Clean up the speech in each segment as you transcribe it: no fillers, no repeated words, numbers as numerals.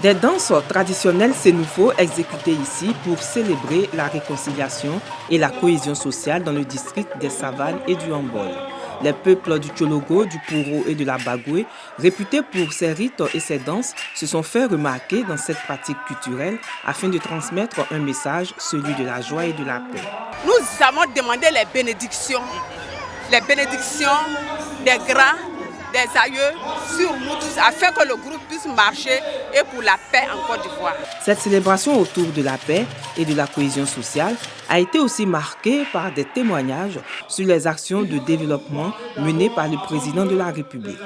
Des danses traditionnelles sénoufo exécutées ici pour célébrer la réconciliation et la cohésion sociale dans le district des Savanes et du Hambol. Les peuples du Tchologo, du Poro et de la Bagoué, réputés pour ses rites et ses danses, se sont fait remarquer dans cette pratique culturelle afin de transmettre un message, celui de la joie et de la paix. Nous avons demandé les bénédictions des grands, des aïeux sur nous tous afin que le groupe puisse marcher et pour la paix en Côte d'Ivoire. Cette célébration autour de la paix et de la cohésion sociale a été aussi marquée par des témoignages sur les actions de développement menées par le président de la République.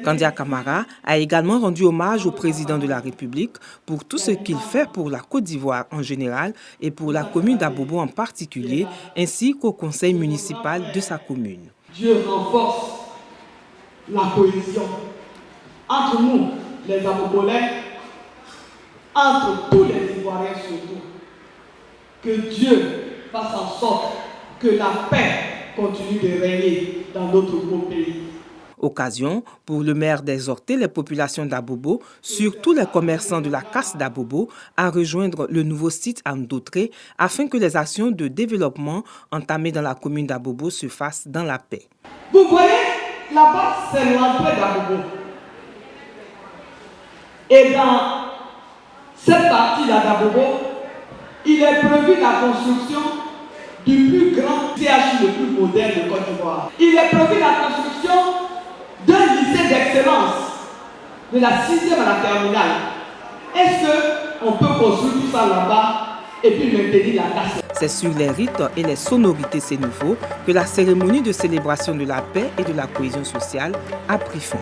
Kandia Camara a également rendu hommage au président de la République pour tout ce qu'il fait pour la Côte d'Ivoire en général et pour la commune d'Abobo en particulier, ainsi qu'au conseil municipal de sa commune. Dieu renforce la cohésion entre nous, les Abobolais, entre tous les Ivoiriens surtout. Que Dieu fasse en sorte que la paix continue de régner dans notre beau pays. Occasion pour le maire d'exhorter les populations d'Abobo, surtout les commerçants de la casse d'Abobo, à rejoindre le nouveau site Andotré afin que les actions de développement entamées dans la commune d'Abobo se fassent dans la paix. Vous voyez, là-bas, c'est l'entrée d'Abobo. Et dans cette partie-là d'Abobo, il est prévu la construction du plus grand CHU le plus moderne de Côte d'Ivoire. Il est prévu la construction d'un lycée d'excellence, de la 6e à la terminale. Est-ce qu'on peut construire tout ça là-bas et puis maintenir la casse? C'est sur les rites et les sonorités sénoufo que la cérémonie de célébration de la paix et de la cohésion sociale a pris fin.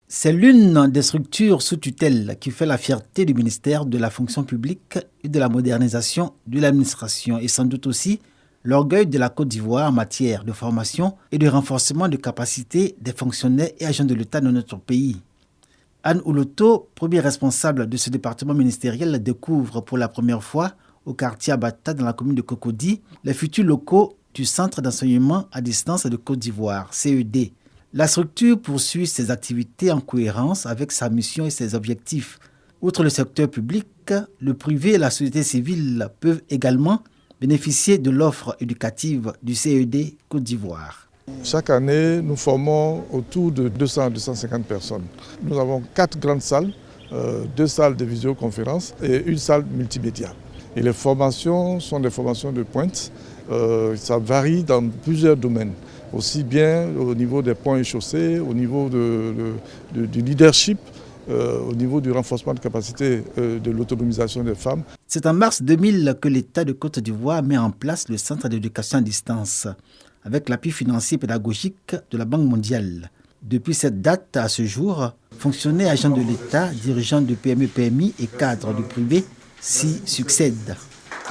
C'est l'une des structures sous tutelle qui fait la fierté du ministère de la fonction publique et de la modernisation de l'administration et sans doute aussi l'orgueil de la Côte d'Ivoire en matière de formation et de renforcement de capacités des fonctionnaires et agents de l'État dans notre pays. Anne Ouloto, premier responsable de ce département ministériel, découvre pour la première fois au quartier Abata dans la commune de Cocody les futurs locaux du Centre d'enseignement à distance de Côte d'Ivoire, CED. La structure poursuit ses activités en cohérence avec sa mission et ses objectifs. Outre le secteur public, le privé et la société civile peuvent également bénéficier de l'offre éducative du CED Côte d'Ivoire. Chaque année, nous formons autour de 200 à 250 personnes. Nous avons 4 grandes salles, 2 salles de visioconférence et une salle multimédia. Et les formations sont des formations de pointe. Ça varie dans plusieurs domaines, aussi bien au niveau des ponts et chaussées, au niveau du leadership, au niveau du renforcement de capacité de l'autonomisation des femmes. C'est en mars 2000 que l'État de Côte d'Ivoire met en place le Centre d'éducation à distance, avec l'appui financier et pédagogique de la Banque mondiale. Depuis cette date à ce jour, fonctionnaires, agents de l'État, dirigeants de PME-PMI et cadres du privé s'y succèdent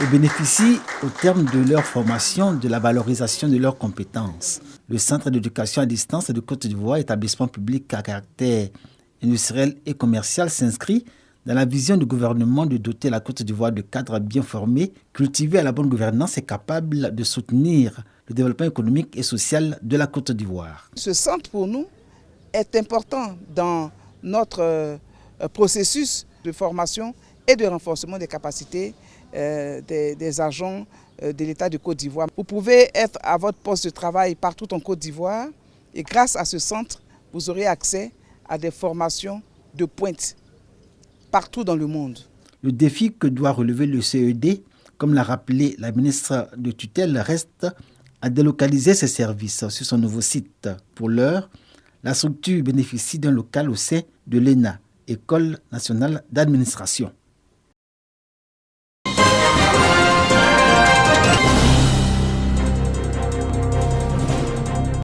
et bénéficient au terme de leur formation de la valorisation de leurs compétences. Le Centre d'éducation à distance de Côte d'Ivoire, établissement public à caractère industriel et commercial, s'inscrit dans la vision du gouvernement de doter la Côte d'Ivoire de cadres bien formés, cultivés à la bonne gouvernance et capables de soutenir le développement économique et social de la Côte d'Ivoire. Ce centre pour nous est important dans notre processus de formation et de renforcement des capacités des agents de l'État de Côte d'Ivoire. Vous pouvez être à votre poste de travail partout en Côte d'Ivoire et grâce à ce centre, vous aurez accès à des formations de pointe partout dans le monde. Le défi que doit relever le CED, comme l'a rappelé la ministre de tutelle, reste à délocaliser ses services sur son nouveau site. Pour l'heure, la structure bénéficie d'un local au sein de l'ENA, École nationale d'administration.